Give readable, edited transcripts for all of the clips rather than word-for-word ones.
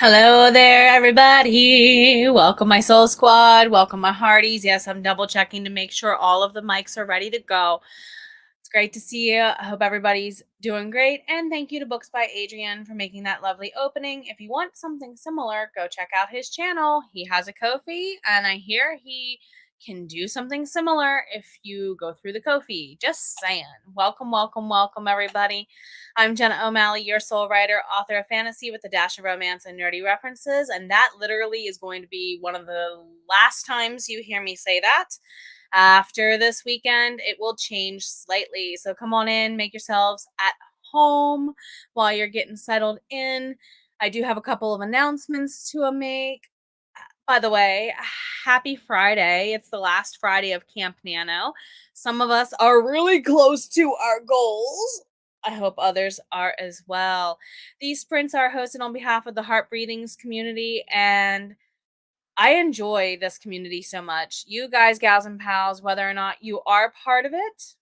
Hello there, everybody. Welcome, my soul squad. Welcome, my hearties. Yes, I'm double checking to make sure all of the mics are ready to go. It's great to see you. I hope everybody's doing great. And thank you to Books by Adrian for making that lovely opening. If you want something similar, go check out his channel. He has a Ko-fi, and I hear he can do something similar if you go through the Ko-fi. Just saying. Welcome, welcome, welcome, everybody. I'm Jenna O'Malley, your soul writer, author of fantasy with a dash of romance and nerdy references. And that literally is going to be one of the last times you hear me say that. After this weekend, it will change slightly. So come on in, make yourselves at home while you're getting settled in. I do have a couple of announcements to make. By the way, happy Friday. It's the last Friday of Camp Nano. Some of us are really close to our goals. I hope others are as well. These sprints are hosted on behalf of the Heart Breathings community, and I enjoy this community so much. You guys, gals, and pals, whether or not you are part of it,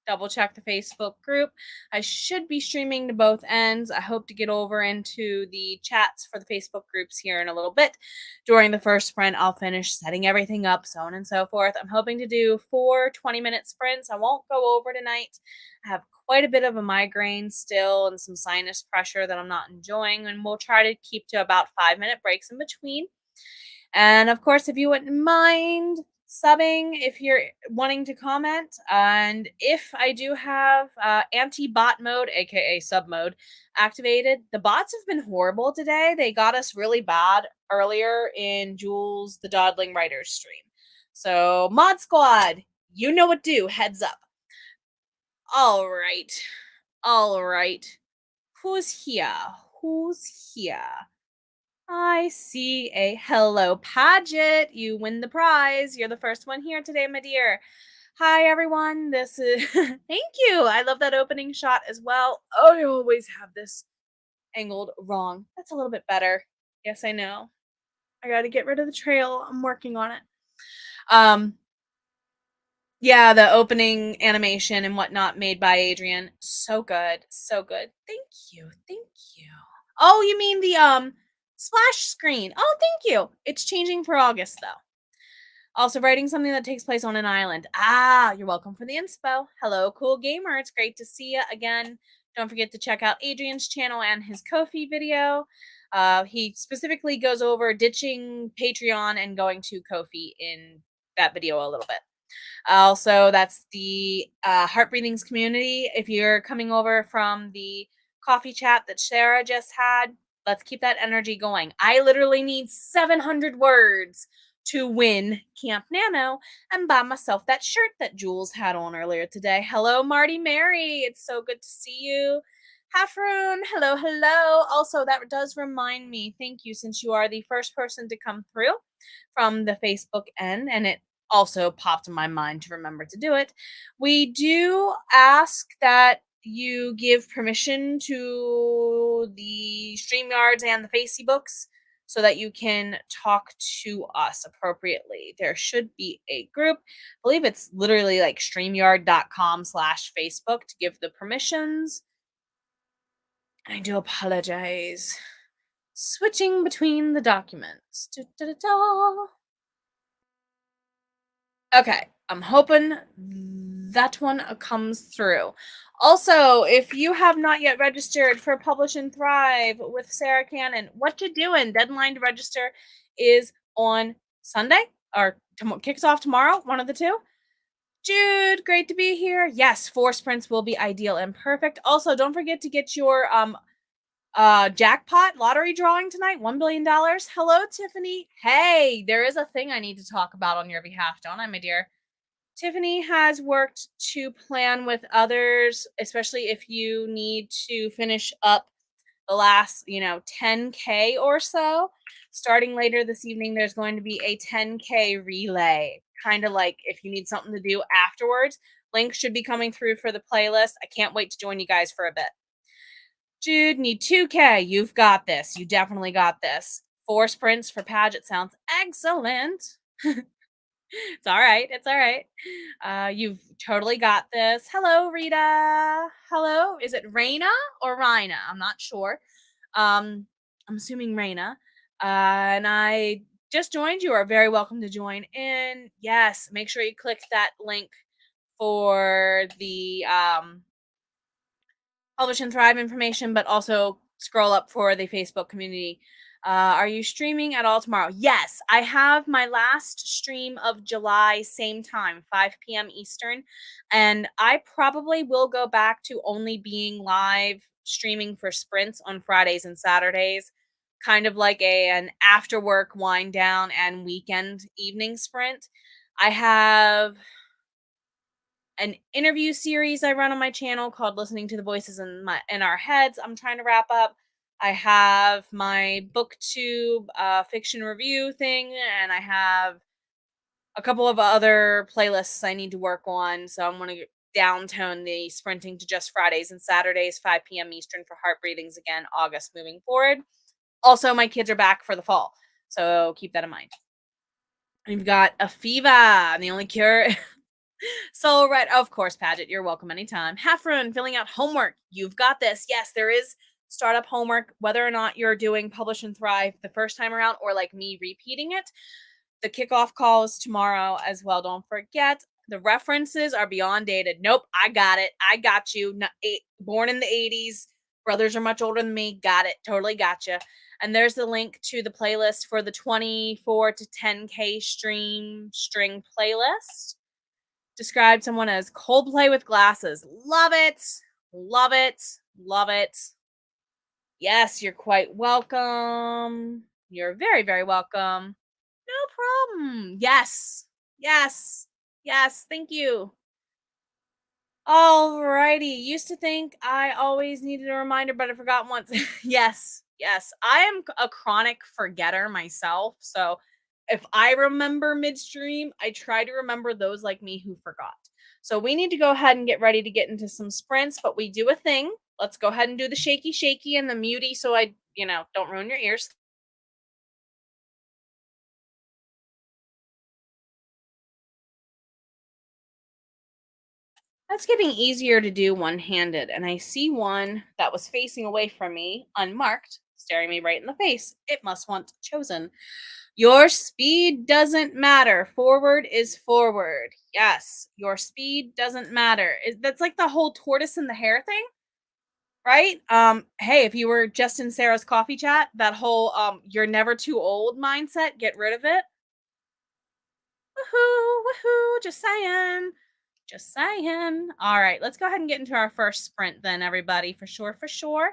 double check the Facebook group. I should be streaming to both ends. I hope to get over into the chats for the Facebook groups here in a little bit. During the first sprint, I'll finish setting everything up, so on and so forth. I'm hoping to do 4 20-minute sprints. I won't go over tonight. I have quite a bit of a migraine still and some sinus pressure that I'm not enjoying, and we'll try to keep to about 5-minute breaks in between. And of course, if you wouldn't mind subbing, if you're wanting to comment, and if I do have anti-bot mode, aka sub mode, activated, the bots have been horrible today. They got us really bad earlier in Jules the Dodling Writers stream. So, Mod Squad, you know what to do. Heads up. All right. All right. Who's here? Who's here? I see a hello, Paget. You win the prize. You're the first one here today, my dear. Hi, everyone. This is. Thank you. I love that opening shot as well. Oh, I always have this angled wrong. That's a little bit better. Yes, I know. I got to get rid of the trail. I'm working on it. Um, yeah, the opening animation and whatnot made by Adrian. So good. So good. Thank you. Thank you. Oh, you mean the splash screen. Oh, thank you. It's changing for August though. Also writing something that takes place on an island. Ah, you're welcome for the inspo. Hello, cool gamer. It's great to see you again. Don't forget to check out Adrian's channel and his Ko-fi video. He specifically goes over ditching Patreon and going to Ko-fi in that video a little bit. Also, that's the Heart Breathings community. If you're coming over from the coffee chat that Sarah just had, let's keep that energy going. I literally need 700 words to win Camp Nano and buy myself that shirt that Jules had on earlier today. Hello, Marty Mary. It's so good to see you. Hafroon, hello, hello. Also, that does remind me, thank you, since you are the first person to come through from the Facebook end, and it also popped in my mind to remember to do it. We do ask that you give permission to the StreamYards and the Facebooks so that you can talk to us appropriately. There should be a group. I believe it's literally like streamyard.com/Facebook to give the permissions. I do apologize. Switching between the documents. Da-da-da-da. Okay, I'm hoping that one comes through. Also, if you have not yet registered for Publish and Thrive with Sarah Cannon, what you doing? Deadline to register is on Sunday or kicks off tomorrow, one of the two. Jude, great to be here. Yes, 4 sprints will be ideal and perfect. Also, don't forget to get your jackpot lottery drawing tonight, $1 billion. Hello, Tiffany. Hey, there is a thing I need to talk about on your behalf, don't I, my dear? Tiffany has worked to plan with others, especially if you need to finish up the last, 10K or so. Starting later this evening, there's going to be a 10K relay, kind of like if you need something to do afterwards. Link should be coming through for the playlist. I can't wait to join you guys for a bit. Jude, need 2K. You've got this. You definitely got this. 4 sprints for Paget sounds excellent. It's all right. It's all right. You've totally got this. Hello, Rita. Hello. Is it Raina or Rina? I'm not sure. I'm assuming Reina. And I just joined. You are very welcome to join in. Yes, make sure you click that link for the Publish and Thrive information, but also scroll up for the Facebook community. Are you streaming at all tomorrow? Yes, I have my last stream of July, same time, 5 p.m. Eastern. And I probably will go back to only being live streaming for sprints on Fridays and Saturdays, kind of like an after work wind down and weekend evening sprint. I have an interview series I run on my channel called Listening to the Voices in Our Heads. I'm trying to wrap up. I have my booktube fiction review thing, and I have a couple of other playlists I need to work on. So I'm going to downtone the sprinting to just Fridays and Saturdays, 5 p.m. Eastern for Heart Breathings again, August moving forward. Also, my kids are back for the fall. So keep that in mind. We've got a fever, and the only cure So right, of course, Paget, you're welcome anytime. Heffron, filling out homework. You've got this. Yes, there is startup homework, whether or not you're doing Publish and Thrive the first time around or like me repeating it. The kickoff call is tomorrow as well. Don't forget. The references are beyond dated. Nope, I got it. I got you. Born in the 80s. Brothers are much older than me. Got it. Totally gotcha. And there's the link to the playlist for the 24 to 10K string playlist. Described someone as Coldplay with glasses. Love it. Love it. Love it. Yes, you're quite welcome. You're very, very welcome. No problem. Yes. Yes. Yes. Thank you. Alrighty. Used to think I always needed a reminder, but I forgot once. Yes. Yes. I am a chronic forgetter myself. So if I remember midstream, I try to remember those like me who forgot. So we need to go ahead and get ready to get into some sprints, but we do a thing. Let's go ahead and do the shaky, shaky and the muty so I, don't ruin your ears. That's getting easier to do one-handed, and I see one that was facing away from me, unmarked, staring me right in the face. It must want chosen. Your speed doesn't matter. Forward is forward. Yes, your speed doesn't matter. That's like the whole tortoise and the hare thing, right? Hey, if you were just in Sarah's coffee chat, that whole you're never too old mindset, get rid of it. Woohoo, woohoo, just saying. Just saying. All right, let's go ahead and get into our first sprint then, everybody, for sure, for sure.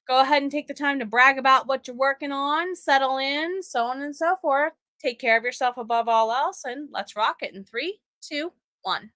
Go ahead and take the time to brag about what you're working on, settle in, so on and so forth. Take care of yourself above all else, and let's rock it in 3, 2, 1.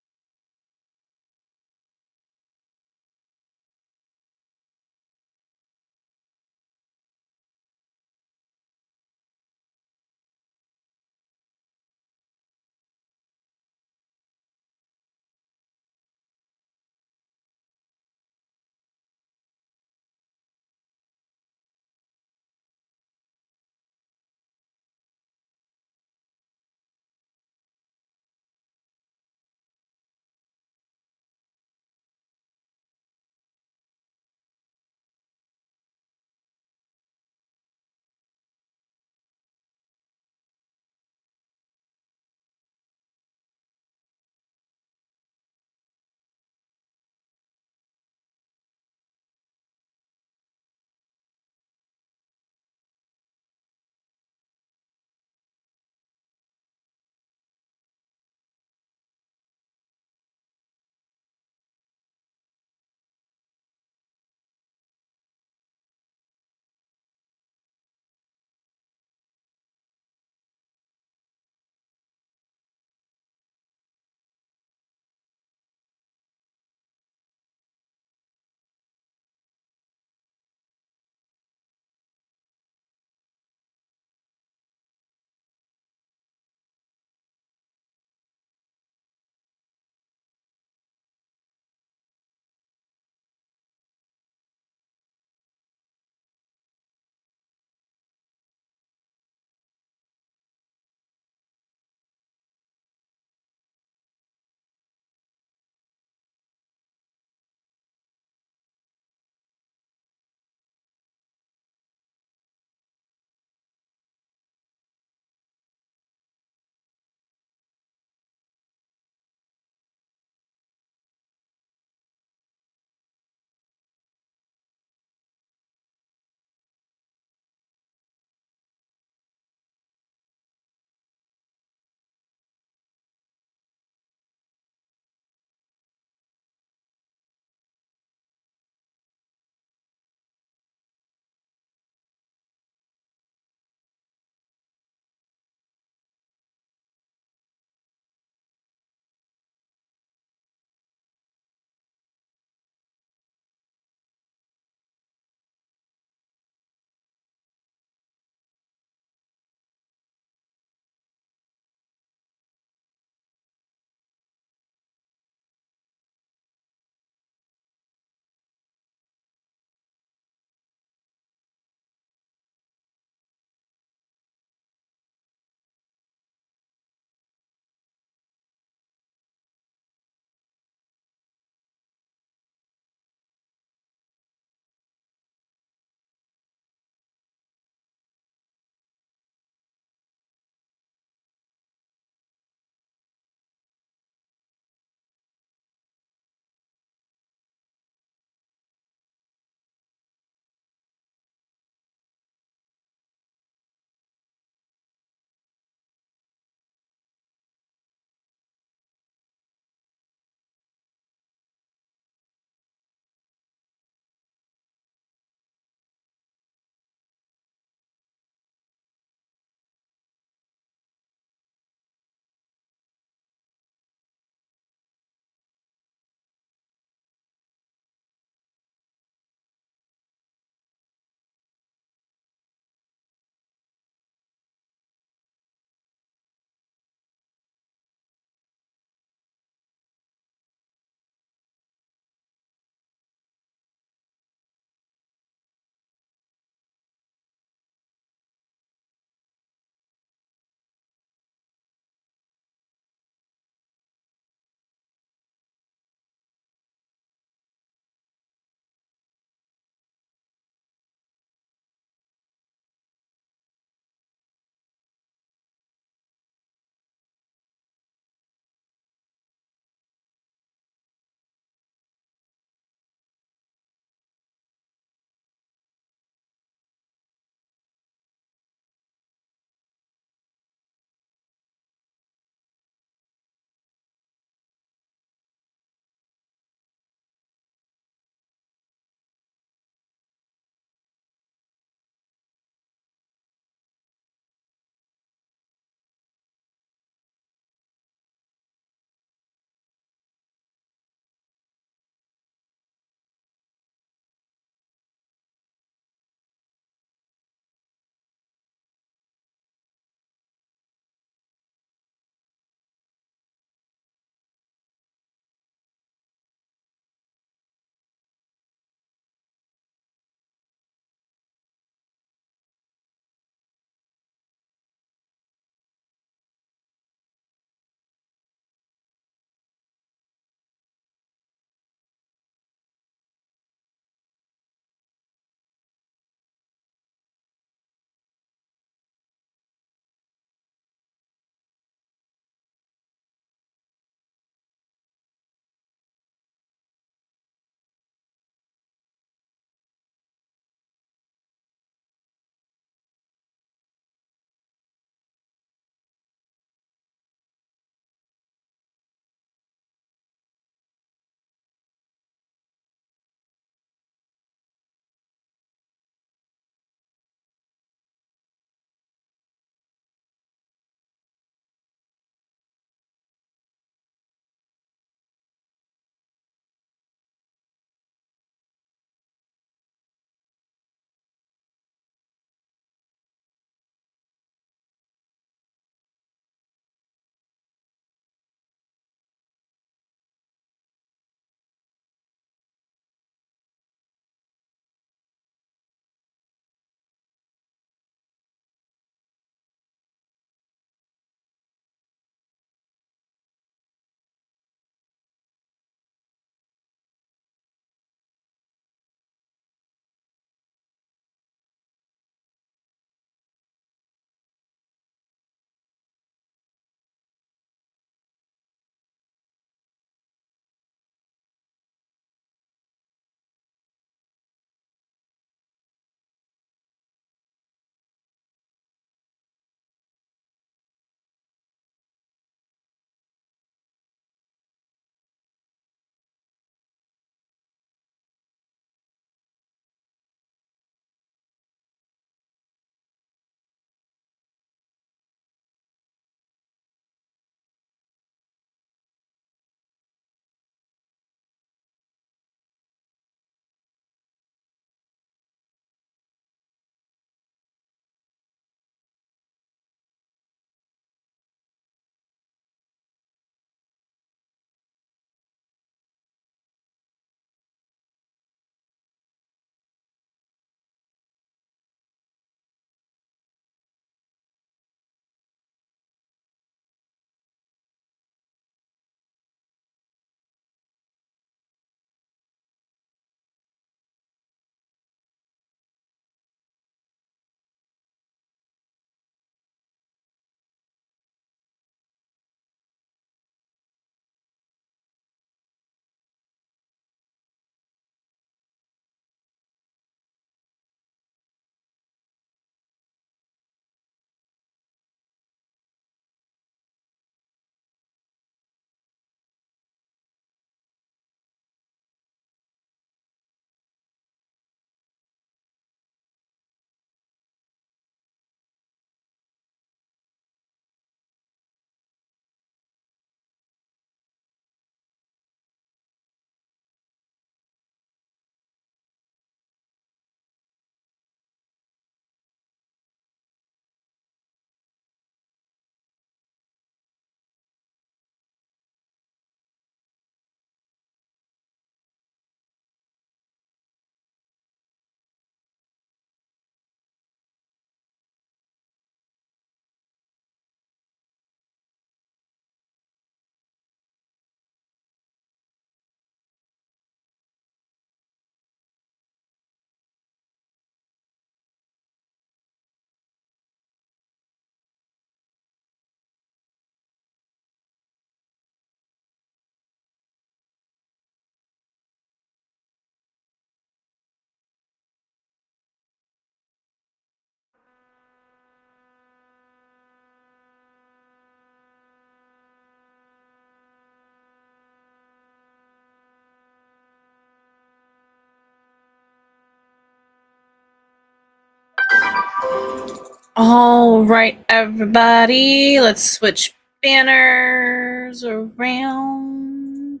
All right, everybody, let's switch banners around.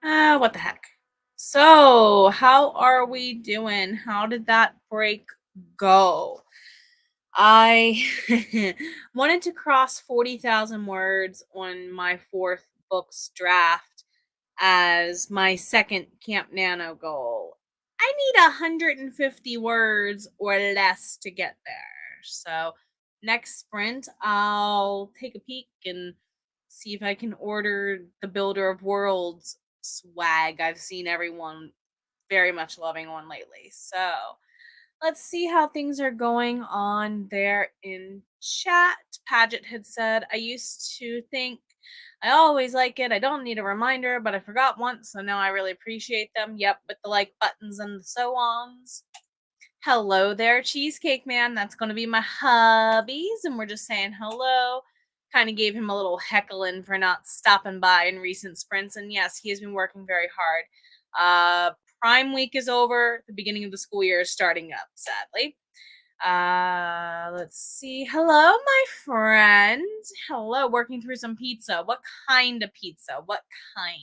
What the heck? So, how are we doing? How did that break go? I wanted to cross 40,000 words on my fourth book's draft as my second Camp Nano goal. I need 150 words or less to get there. So, next sprint, I'll take a peek and see if I can order the Builder of Worlds swag. I've seen everyone very much loving one lately. So, let's see how things are going on there in chat. Paget had said, I used to think I always like it. I don't need a reminder, but I forgot once, so now I really appreciate them. Yep, with the like buttons and the so ons. Hello there, Cheesecake Man. That's going to be my hubbies, and we're just saying hello. Kind of gave him a little heckling for not stopping by in recent sprints, and yes, he has been working very hard. Prime week is over. The beginning of the school year is starting up, sadly. Let's see. Hello, my friend. Hello, working through some pizza. What kind of pizza? What kind?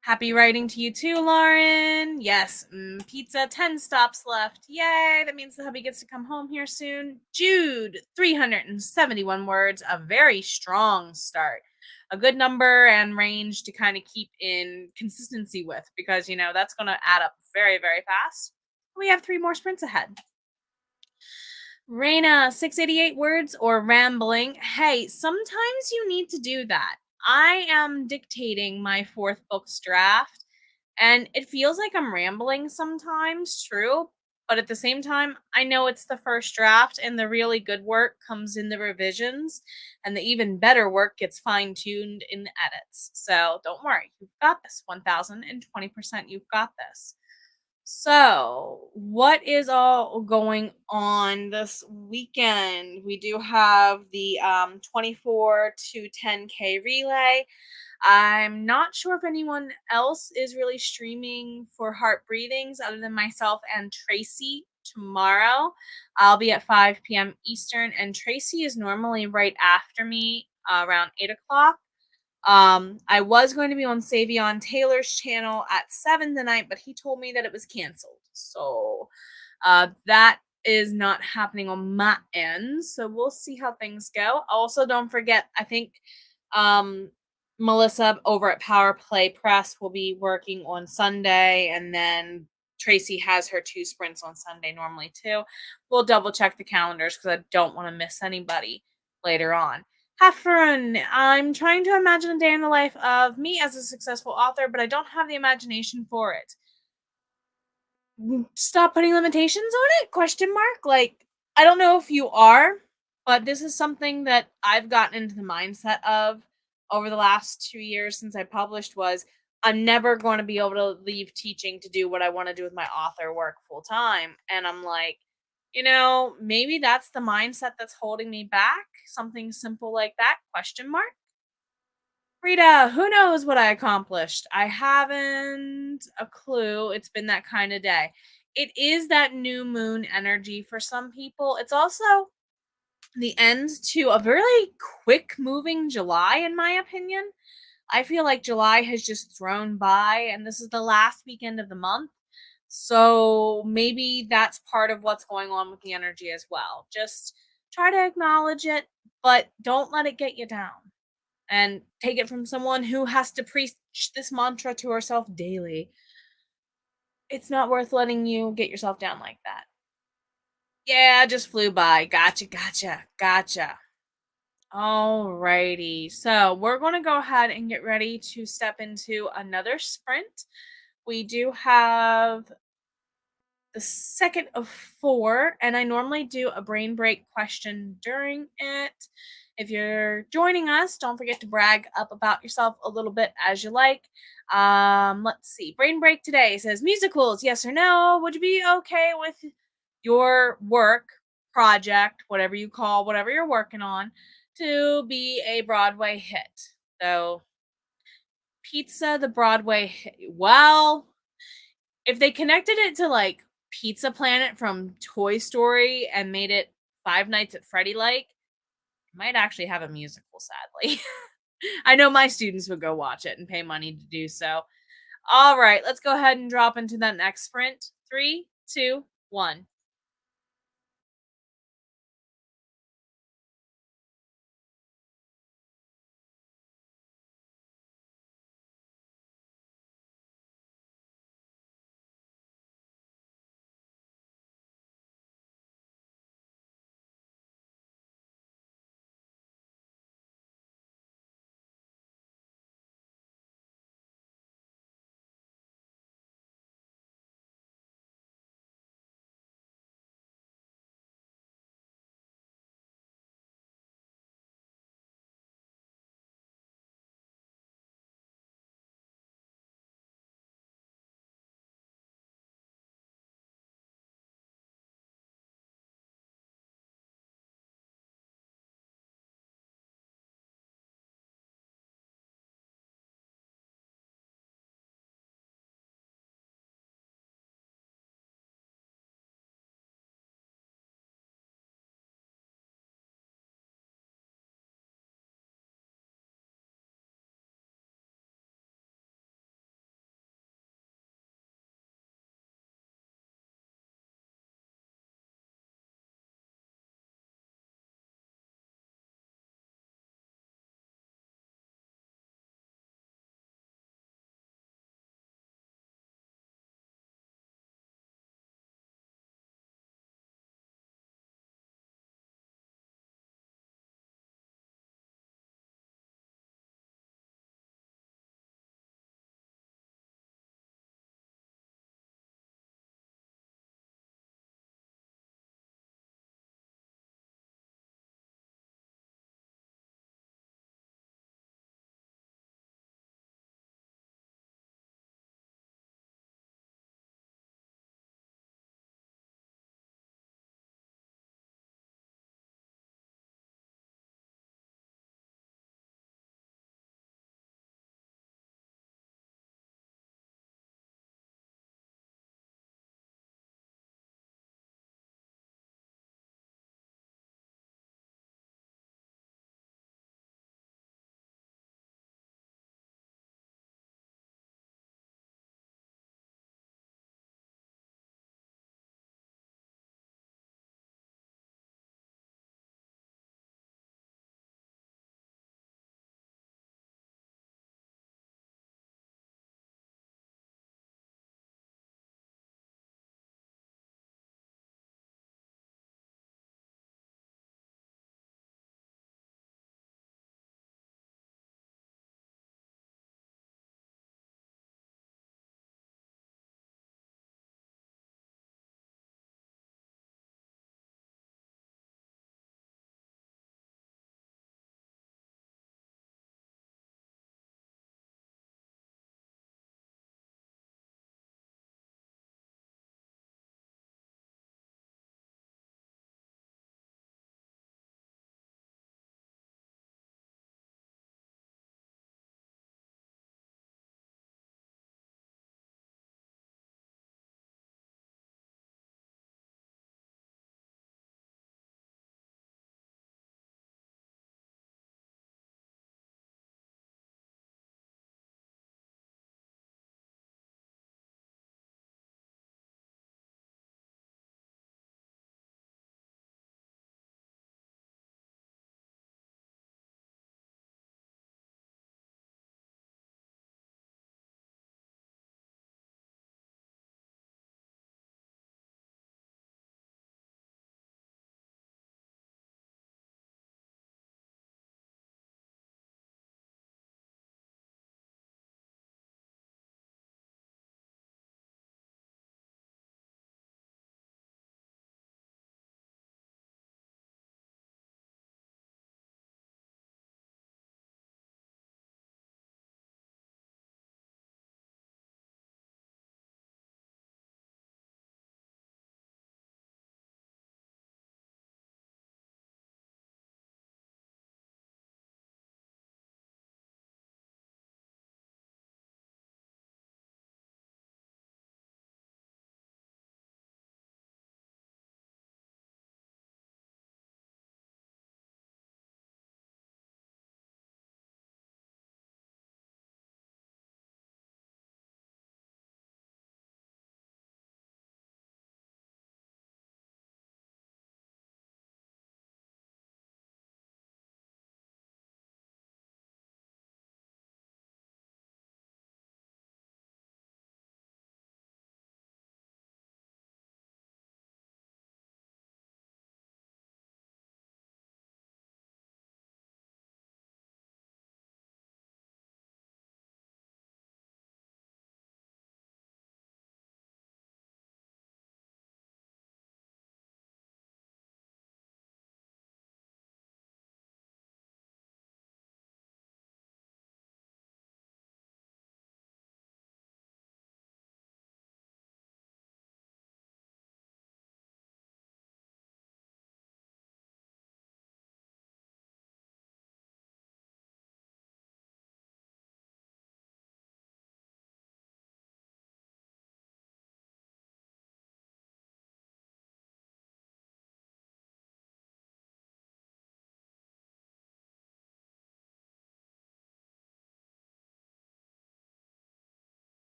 Happy writing to you too, Lauren. Yes, pizza, 10 stops left. Yay, that means the hubby gets to come home here soon. Jude, 371 words, a very strong start. A good number and range to kind of keep in consistency with because, that's going to add up very, very fast. We have 3 more sprints ahead. Raina, 688 words or rambling. Hey, sometimes you need to do that. I am dictating my fourth book's draft, and it feels like I'm rambling sometimes, true. But at the same time, I know it's the first draft, and the really good work comes in the revisions, and the even better work gets fine tuned in the edits. So don't worry, you've got this. 1020%, you've got this. So, what is all going on this weekend? We do have the 24 to 10K relay. I'm not sure if anyone else is really streaming for Heart Breathings other than myself and Tracy tomorrow. I'll be at 5 p.m. Eastern, and Tracy is normally right after me around 8 o'clock. I was going to be on Savion Taylor's channel at 7 tonight, but he told me that it was canceled. So that is not happening on my end. So we'll see how things go. Also, don't forget, I think um Melissa over at Power Play Press will be working on Sunday, and then Tracy has her 2 sprints on Sunday normally too. We'll double check the calendars because I don't want to miss anybody later on. Have fun. I'm trying to imagine a day in the life of me as a successful author, but I don't have the imagination for it. Stop putting limitations on it? Question mark. Like, I don't know if you are, but this is something that I've gotten into the mindset of over the last 2 years since I published was I'm never going to be able to leave teaching to do what I want to do with my author work full time. And I'm like, maybe that's the mindset that's holding me back. Something simple like that? Question mark. Rita, who knows what I accomplished? I haven't a clue. It's been that kind of day. It is that new moon energy for some people. It's also the end to a very quick moving July, in my opinion. I feel like July has just thrown by, and this is the last weekend of the month. So maybe that's part of what's going on with the energy as well. Just try to acknowledge it, but don't let it get you down. And take it from someone who has to preach this mantra to herself daily. It's not worth letting you get yourself down like that. Yeah, just flew by. Gotcha. Alrighty. So we're going to go ahead and get ready to step into another sprint. We do have the second of 4, and I normally do a brain break question during it. If you're joining us, don't forget to brag up about yourself a little bit as you like. Let's see. Brain break today says musicals, yes or no? Would you be okay with your work project, whatever you call whatever you're working on, to be a Broadway hit? So, Pizza, the Broadway hit. Well, if they connected it to like Pizza Planet from Toy Story and made it Five Nights at Freddy like, might actually have a musical, sadly. I know my students would go watch it and pay money to do so. All right, let's go ahead and drop into that next sprint. Three, two, one.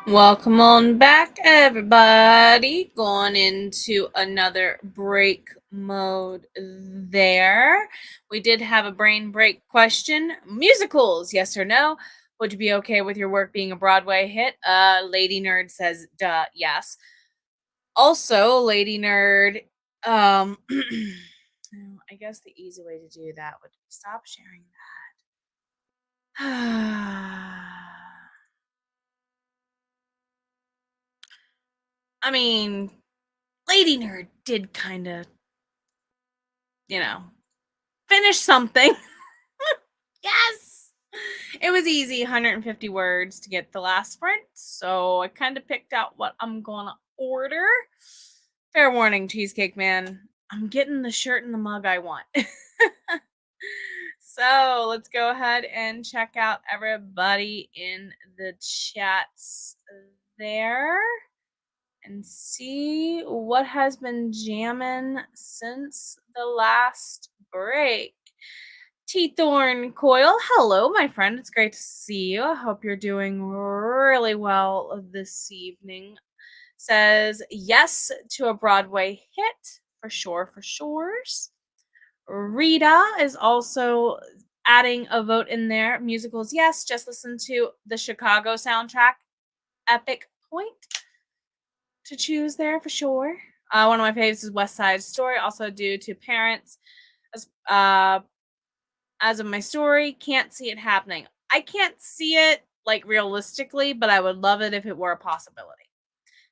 Welcome on back, everybody. Going into another break mode there. We did have a brain break question. Musicals, yes or no? Would you be okay with your work being a Broadway hit? Lady Nerd says, duh, yes. Also, Lady Nerd, I guess the easy way to do that would be stop sharing that. I mean, Lady Nerd did kind of, you know, finish something. Yes! It was easy, 150 words to get the last sprint, so I kind of picked out what I'm gonna order. Fair warning, Cheesecake Man, I'm getting the shirt and the mug I want. So let's go ahead and check out everybody in the chats there and see what has been jamming since the last break. T-Thorn Coil, hello, my friend. It's great to see you. I hope you're doing really well this evening. Says yes to a Broadway hit for sure, for sures. Rita is also adding a vote in there. Musicals, yes. Just listen to the Chicago soundtrack. Epic point to choose there for sure. One of my favorites is West Side Story, also due to parents. As of my story, can't see it happening. I can't see it like realistically, but I would love it if it were a possibility.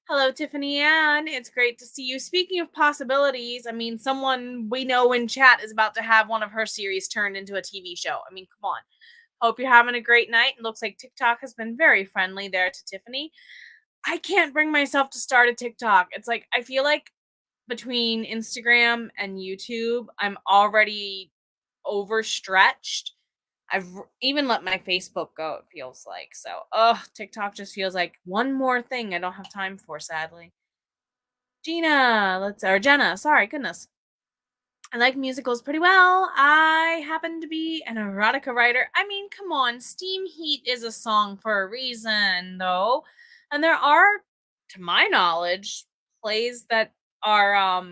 Hello, Tiffany Ann. It's great to see you. Speaking of possibilities, I mean, someone we know in chat is about to have one of her series turned into a TV show. I mean, come on. Hope you're having a great night. It looks like TikTok has been very friendly there to Tiffany. I can't bring myself to start a TikTok. It's like, I feel like between Instagram and YouTube, I'm already overstretched. Even let my Facebook go, it feels like. So, TikTok just feels like one more thing I don't have time for, sadly. Jenna, sorry, goodness. I like musicals pretty well. I happen to be an erotica writer. I mean, come on, Steam Heat is a song for a reason, though. And there are, to my knowledge, plays that are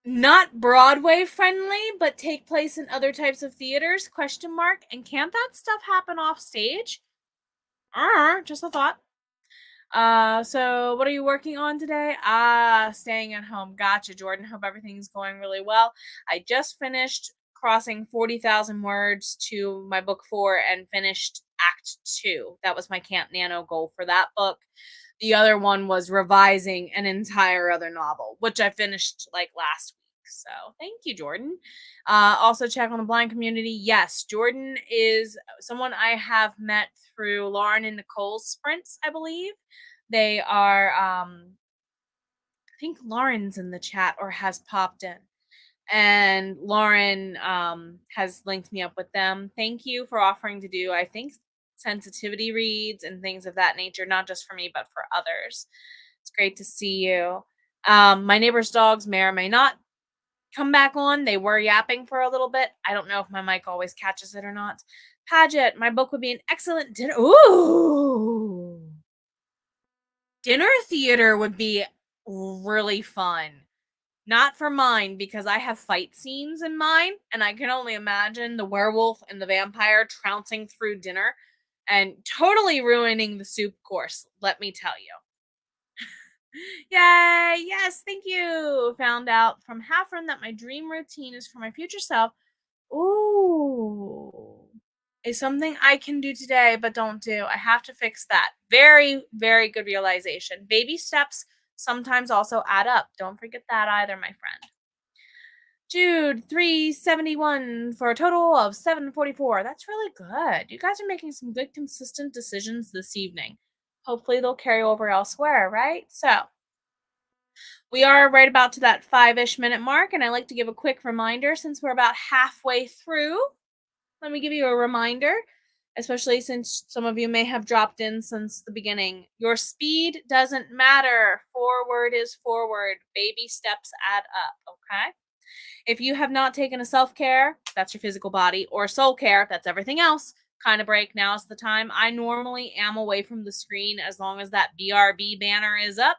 not Broadway friendly, but take place in other types of theaters? Question mark. And can't that stuff happen off stage? Just a thought. So what are you working on today? Staying at home. Gotcha, Jordan. Hope everything's going really well. I just finished crossing 40,000 words to my book 4 and finished act 2. That was my Camp Nano goal for that book. The other one was revising an entire other novel, which I finished like last week. So thank you, Jordan. Also, check on the blind community. Yes, Jordan is someone I have met through Lauren and Nicole's sprints, I believe. They are, I think Lauren's in the chat or has popped in. And Lauren has linked me up with them. Thank you for offering to do, I think, sensitivity reads and things of that nature, not just for me, but for others. It's great to see you. My neighbor's dogs may or may not come back on. They were yapping for a little bit. I don't know if my mic always catches it or not. Paget, my book would be an excellent dinner. Ooh. Dinner theater would be really fun. Not for mine, because I have fight scenes in mine, and I can only imagine the werewolf and the vampire trouncing through dinner and totally ruining the soup course, let me tell you. Yay! Yes, thank you. Found out from Hafren that my dream routine is for my future self. Ooh. Is something I can do today but don't do. I have to fix that. Very, very good realization. Baby steps sometimes also add up. Don't forget that either, my friend. Jude, 371 for a total of 744. That's really good. You guys are making some good, consistent decisions this evening. Hopefully, they'll carry over elsewhere, right? So, we are right about to that 5-ish minute mark, and I like to give a quick reminder since we're about halfway through. Let me give you a reminder, especially since some of you may have dropped in since the beginning. Your speed doesn't matter. Forward is forward. Baby steps add up, okay? If you have not taken a self-care, that's your physical body, or soul care, that's everything else, kind of break, now's the time. I normally am away from the screen as long as that BRB banner is up.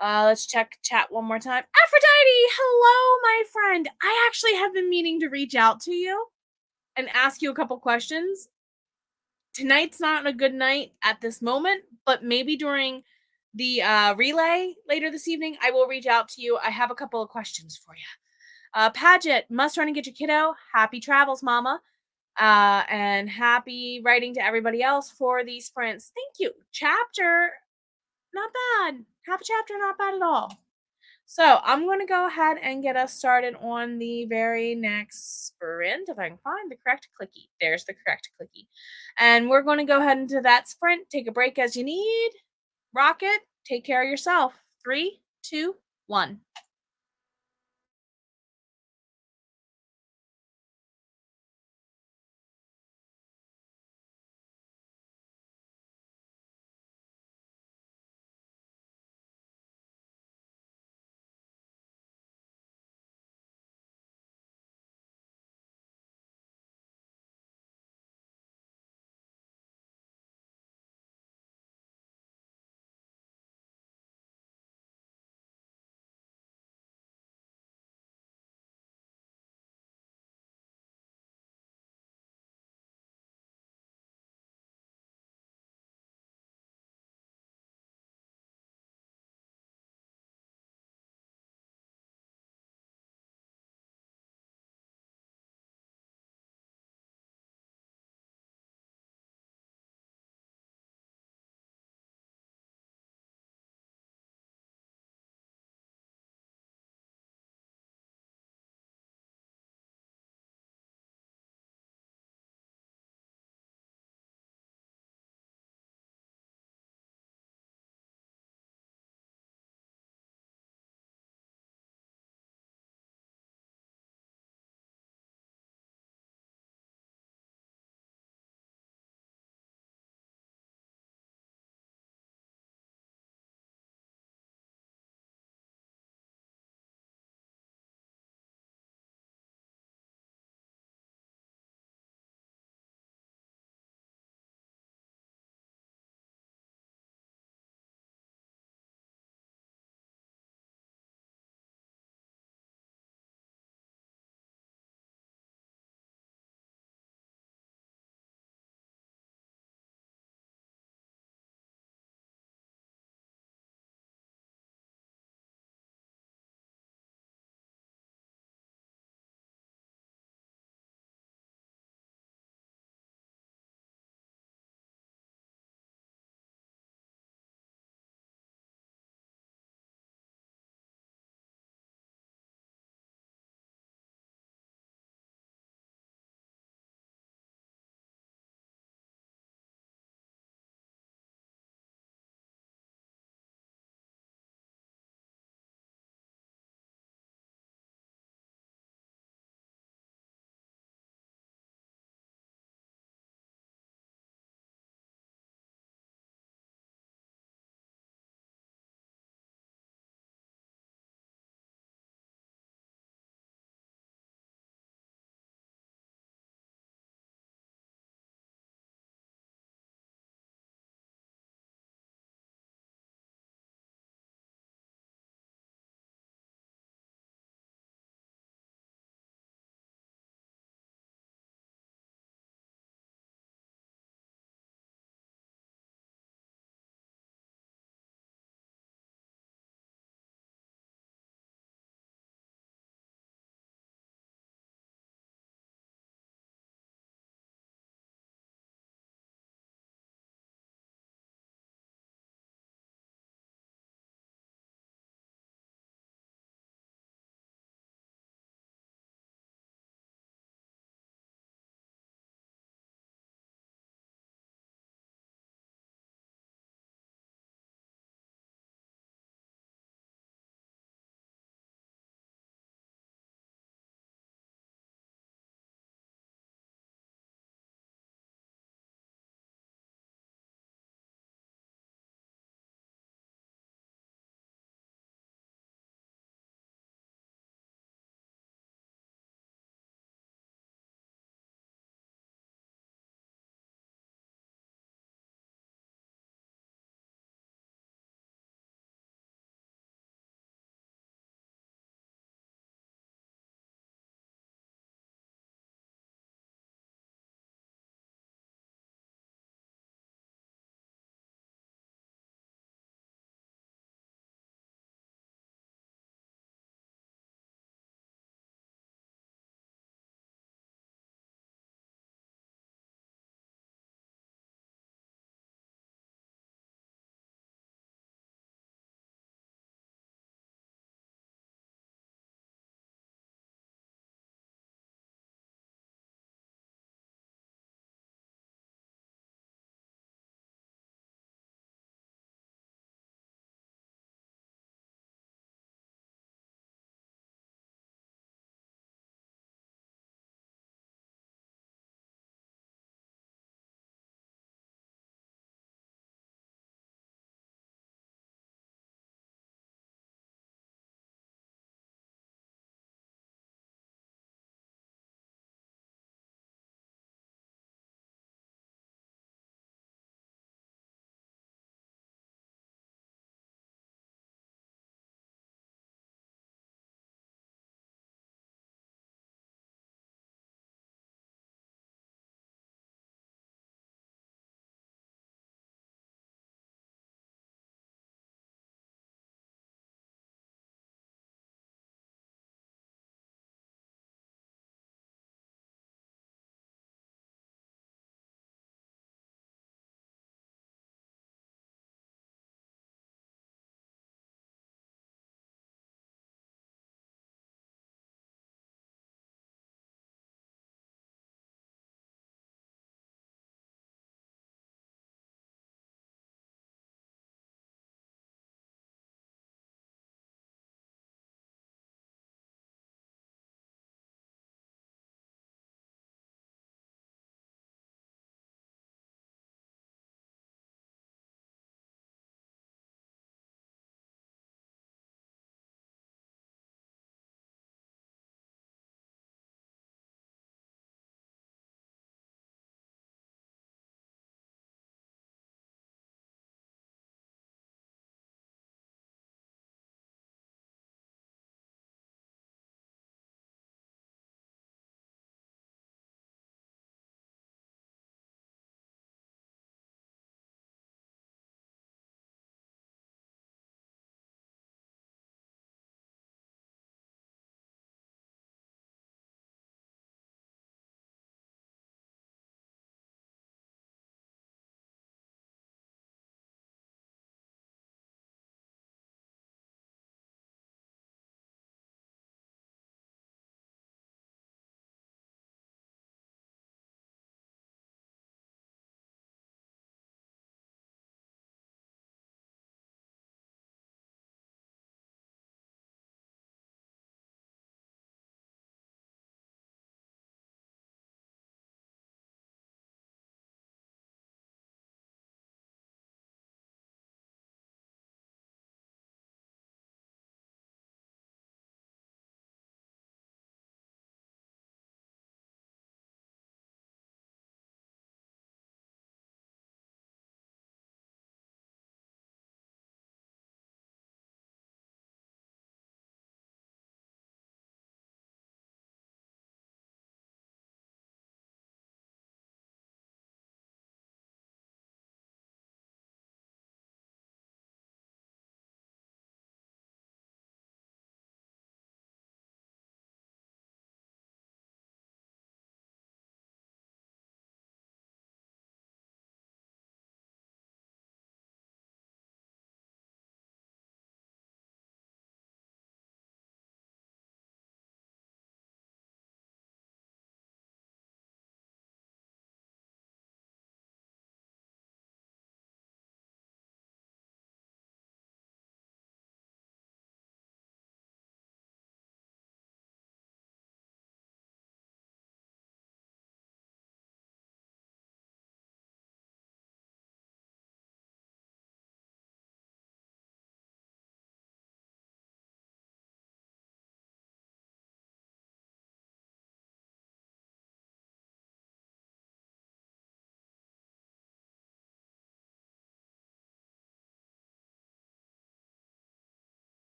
Let's check chat one more time. Aphrodite, hello, my friend. I actually have been meaning to reach out to you and ask you a couple questions. Tonight's not a good night at this moment, but maybe during the relay later this evening, I will reach out to you. I have a couple of questions for you. Paget, must run and get your kiddo. Happy travels, mama. And happy writing to everybody else for these sprints. Thank you. Chapter, not bad. Half a chapter, not bad at all. So I'm going to go ahead and get us started on the very next sprint. If I can find the correct clicky. There's the correct clicky. And we're going to go ahead into that sprint. Take a break as you need. Rock it. Take care of yourself. 3, 2, 1.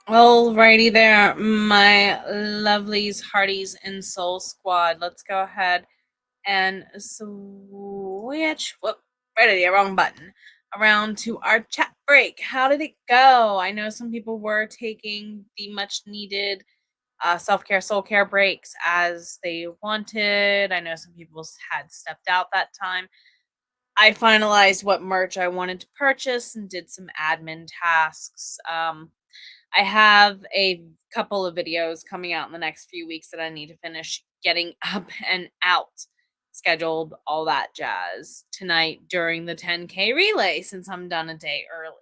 Alrighty there, my lovelies, hearties, and soul squad. Let's go ahead and switch. Whoop, right idea, wrong button. Around to our chat break. How did it go? I know some people were taking the much needed self care, soul care breaks as they wanted. I know some people had stepped out that time. I finalized what merch I wanted to purchase and did some admin tasks. I have a couple of videos coming out in the next few weeks that I need to finish getting up and out, scheduled, all that jazz tonight during the 10K relay since I'm done a day early.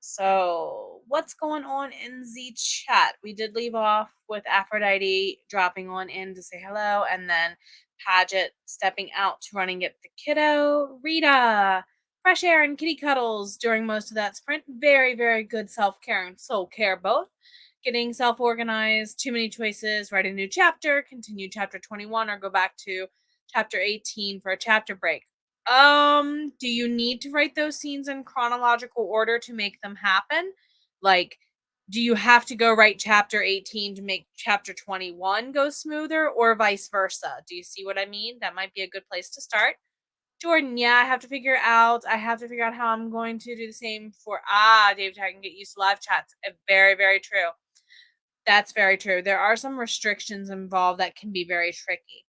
So, what's going on in the chat? We did leave off with Aphrodite dropping on in to say hello, and then Paget stepping out to run and get the kiddo. Rita, fresh air and kitty cuddles during most of that sprint. Very, very good self care and soul care both. Getting self organized, too many choices, write a new chapter, continue chapter 21, or go back to chapter 18 for a chapter break. Do you need to write those scenes in chronological order to make them happen? Like, do you have to go write chapter 18 to make chapter 21 go smoother, or vice versa? Do you see what I mean? That might be a good place to start. Jordan, yeah, I have to figure out how I'm going to do the same for David, I can get used to live chats. Very, very true. That's very true. There are some restrictions involved that can be very tricky.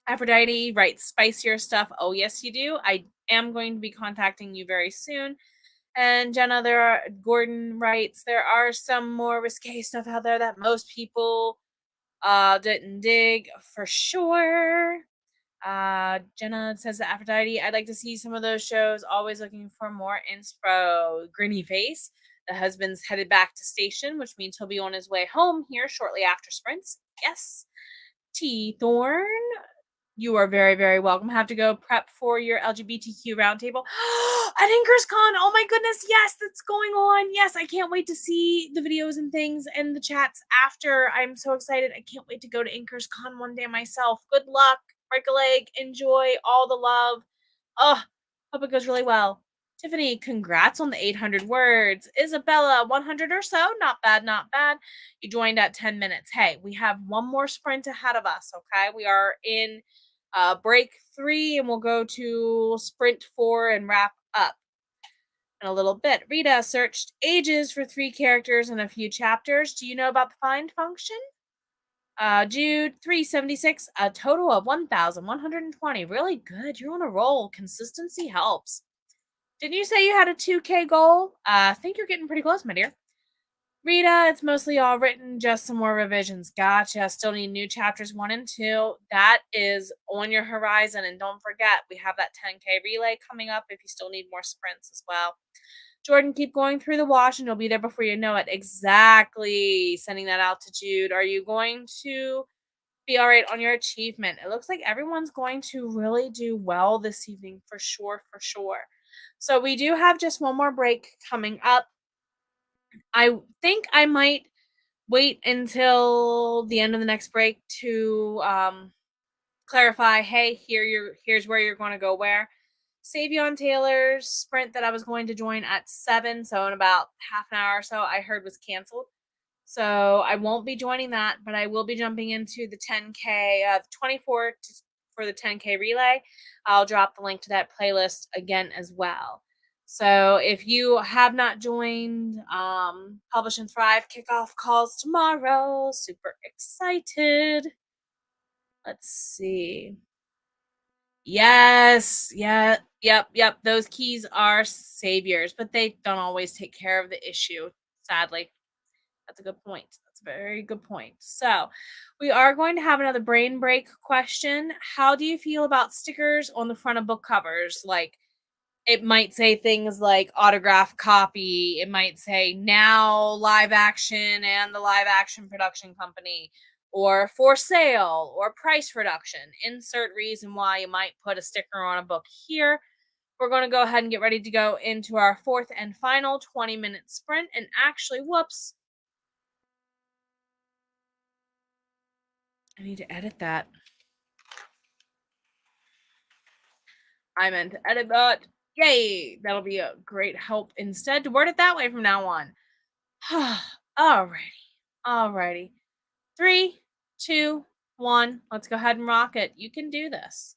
Aphrodite writes spicier stuff. Oh, yes, you do. I am going to be contacting you very soon. And Jenna, Gordon writes, there are some more risque stuff out there that most people didn't dig for sure. Jenna says that Aphrodite, I'd like to see some of those shows. Always looking for more inspo. Grinny face. The husband's headed back to station, which means he'll be on his way home here shortly after sprints. Yes. T Thorn, you are very, very welcome. Have to go prep for your LGBTQ roundtable at InkersCon. Oh my goodness, yes, that's going on. Yes, I can't wait to see the videos and things and the chats after. I'm so excited. I can't wait to go to InkersCon one day myself. Good luck. Break a leg. Enjoy all the love. Oh, hope it goes really well. Tiffany, congrats on the 800 words. Isabella, 100 or so. Not bad, not bad. You joined at 10 minutes. Hey, we have one more sprint ahead of us, okay? We are in break 3, and we'll go to sprint 4 and wrap up in a little bit. Rita searched ages for 3 characters and a few chapters. Do you know about the find function? Jude, 376, a total of 1,120. Really good. You're on a roll. Consistency helps. Didn't you say you had a 2K goal? I think you're getting pretty close, my dear. Rita, it's mostly all written, just some more revisions. Gotcha. Still need new chapters 1 and 2. That is on your horizon. And don't forget, we have that 10K relay coming up if you still need more sprints as well. Jordan, keep going through the wash and you'll be there before you know it. Exactly. Sending that out to Jude. Are you going to be all right on your achievement? It looks like everyone's going to really do well this evening for sure, for sure. So we do have just one more break coming up. I think I might wait until the end of the next break to clarify, hey, here's where you're going to go where. Savion Taylor's sprint that I was going to join at 7, so in about half an hour or so, I heard was canceled. So I won't be joining that, but I will be jumping into the 10K, 24 for the 10K relay. I'll drop the link to that playlist again as well. So if you have not joined, Publish and Thrive kickoff calls tomorrow. Super excited. Let's see. Yes, yeah, yep. Those keys are saviors, but they don't always take care of the issue, sadly. That's a good point. That's a very good point. So, we are going to have another brain break question. How do you feel about stickers on the front of book covers? Like, it might say things like autograph copy, it might say now live action and the live action production company, or for sale, or price reduction. Insert reason why you might put a sticker on a book here. We're going to go ahead and get ready to go into our 4th and final 20-minute sprint. And actually, whoops, I need to edit that. I meant to edit that. Yay! That'll be a great help instead to word it that way from now on. Alrighty. Alrighty. Three, two, one. Let's go ahead and rock it. You can do this.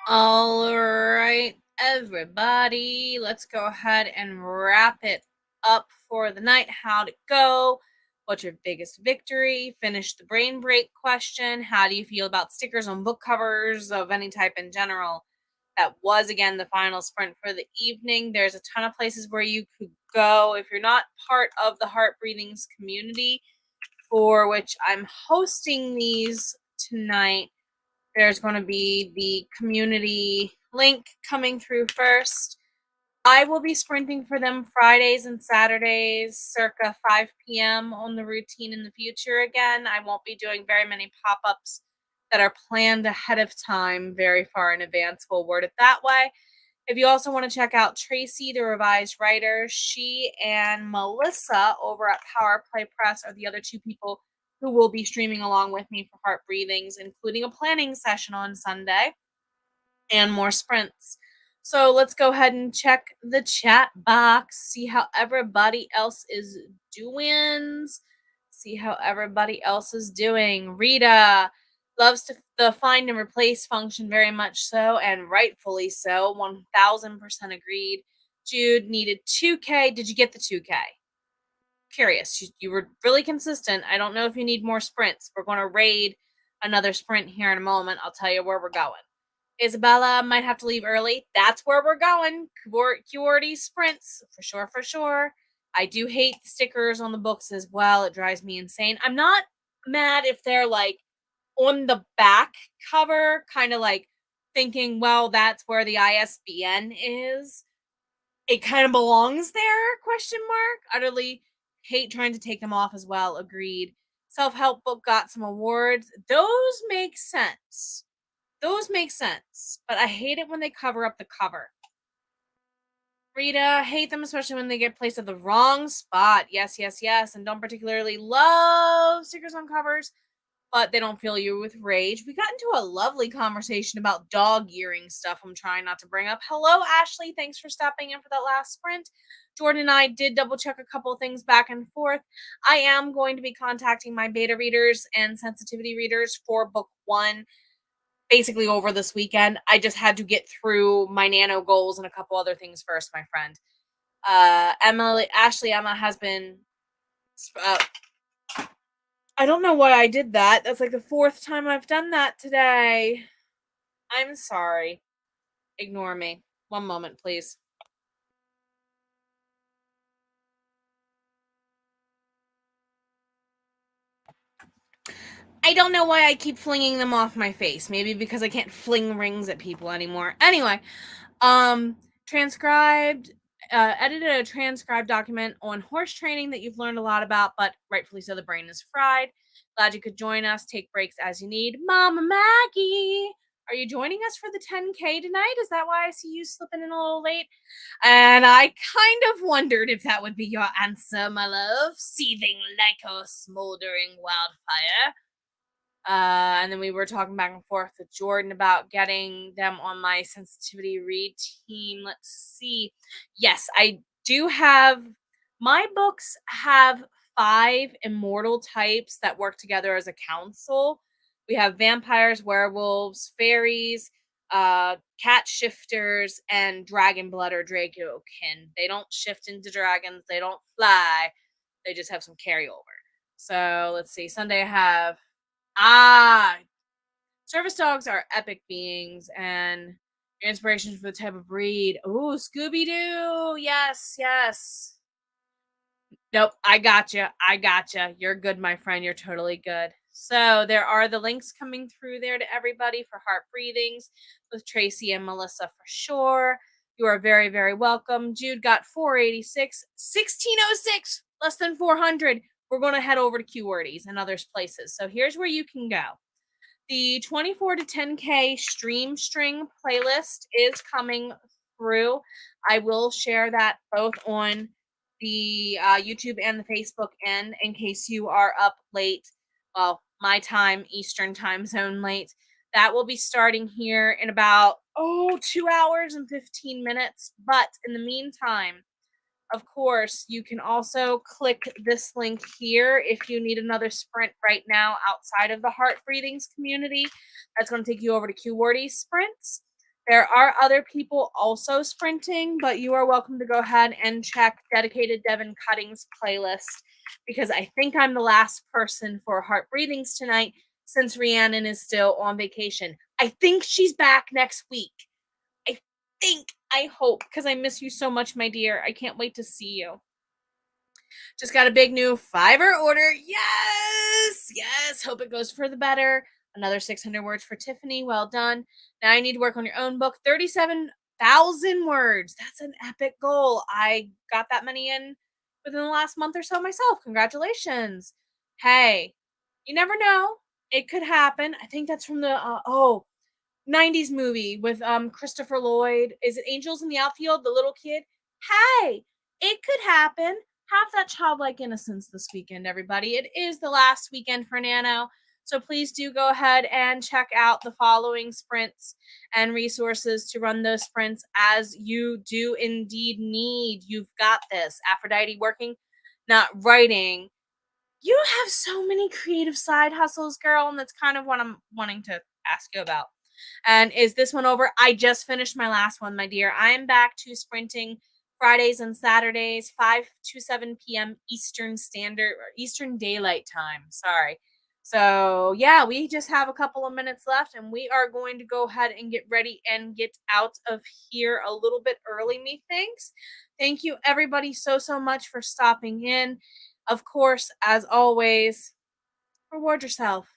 All right, everybody, let's go ahead and wrap it up for the night. How'd it go? What's your biggest victory? Finish the brain break question. How do you feel about stickers on book covers of any type in general? That was again the final sprint for the evening. There's a ton of places where you could go if you're not part of the Heart Breathings community, for which I'm hosting these tonight. There's going to be the community link coming through first. I will be sprinting for them Fridays and Saturdays, circa 5 p.m. on the routine in the future again. I won't be doing very many pop ups that are planned ahead of time, very far in advance. We'll word it that way. If you also want to check out Tracy, the revised writer, she and Melissa over at Power Play Press are the other two people who will be streaming along with me for Heart Breathings, including a planning session on Sunday and more sprints. So let's go ahead and check the chat box, see how everybody else is doing. See how everybody else is doing. Rita loves the find and replace function very much so, and rightfully so. 1000% agreed. Jude needed 2K. Did you get the 2K? Curious. You were really consistent. I don't know if you need more sprints. We're going to raid another sprint here in a moment. I'll tell you where we're going. Isabella might have to leave early. That's where we're going. QWERTY sprints. For sure, for sure. I do hate the stickers on the books as well. It drives me insane. I'm not mad if they're like on the back cover, kind of like thinking, well, that's where the ISBN is. It kind of belongs there, question mark. Utterly hate trying to take them off as well. Agreed. Self-help book got some awards. Those make sense. Those make sense, but I hate it when they cover up the cover. Rita, hate them especially when they get placed at the wrong spot. Yes, yes, yes. And don't particularly love stickers on covers, but they don't fill you with rage. We got into a lovely conversation about dog earring stuff I'm trying not to bring up. Hello, Ashley. Thanks for stopping in for that last sprint. Jordan and I did double check a couple things back and forth. I am going to be contacting my beta readers and sensitivity readers for book one basically over this weekend. I just had to get through my Nano goals and a couple other things first, my friend. Emma has been. I don't know why I did that. That's like the fourth time I've done that today. I'm sorry. Ignore me. One moment, please. I don't know why I keep flinging them off my face. Maybe because I can't fling rings at people anymore. Anyway, transcribed, edited a transcribed document on horse training that you've learned a lot about, but rightfully so, the brain is fried. Glad you could join us. Take breaks as you need. Mama Maggie, are you joining us for the 10K tonight? Is that why I see you slipping in a little late? And I kind of wondered if that would be your answer, my love. Seething like a smoldering wildfire. And then we were talking back and forth with Jordan about getting them on my sensitivity read team. Let's see. Yes, I do have my books have 5 immortal types that work together as a council. We have vampires, werewolves, fairies, cat shifters, and dragon blood or dracokin. They don't shift into dragons, they don't fly, they just have some carryover. So let's see. Sunday I have service dogs are epic beings and inspiration for the type of breed. Oh, Scooby Doo. Yes, yes. Nope, I gotcha. I gotcha. You're good, my friend. You're totally good. So there are the links coming through there to everybody for Heart Breathings with Tracy and Melissa for sure. You are very, very welcome. Jude got 486, 1606, less than 400. We're going to head over to QWERTYs and other places. So here's where you can go. The 24 to 10K stream string playlist is coming through. I will share that both on the YouTube and the Facebook end in case you are up late. Well, my time, Eastern time zone late. That will be starting here in about 2 hours and 15 minutes. But in the meantime, of course, you can also click this link here if you need another sprint right now outside of the Heart Breathings community. That's going to take you over to QWERTY sprints. There are other people also sprinting, but you are welcome to go ahead and check Dedicated Devin Cuttings playlist because I think I'm the last person for Heart Breathings tonight since Rhiannon is still on vacation. I think she's back next week. I I hope, because I miss you so much, my dear. I can't wait to see you. Just got a big new Fiverr order. Yes, yes. Hope it goes for the better. Another 600 words for Tiffany. Well done. Now I need to work on your own book. 37,000 words. That's an epic goal. I got that many in within the last month or so myself. Congratulations. Hey, you never know. It could happen. I think that's from the 90s movie with Christopher Lloyd. Is it Angels in the Outfield, the little kid? Hey, it could happen. Have that childlike innocence this weekend, everybody. It is the last weekend for Nano. So please do go ahead and check out the following sprints and resources to run those sprints as you do indeed need. You've got this. Aphrodite working, not writing. You have so many creative side hustles, girl, and that's kind of what I'm wanting to ask you about. And is this one over? I just finished my last one, my dear. I am back to sprinting Fridays and Saturdays, 5 to 7 p.m. Eastern Standard or Eastern Daylight Time. Sorry. So, yeah, we just have a couple of minutes left and we are going to go ahead and get ready and get out of here a little bit early, methinks. Thank you, everybody, so much for stopping in. Of course, as always, reward yourself.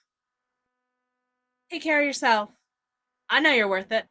Take care of yourself. I know you're worth it.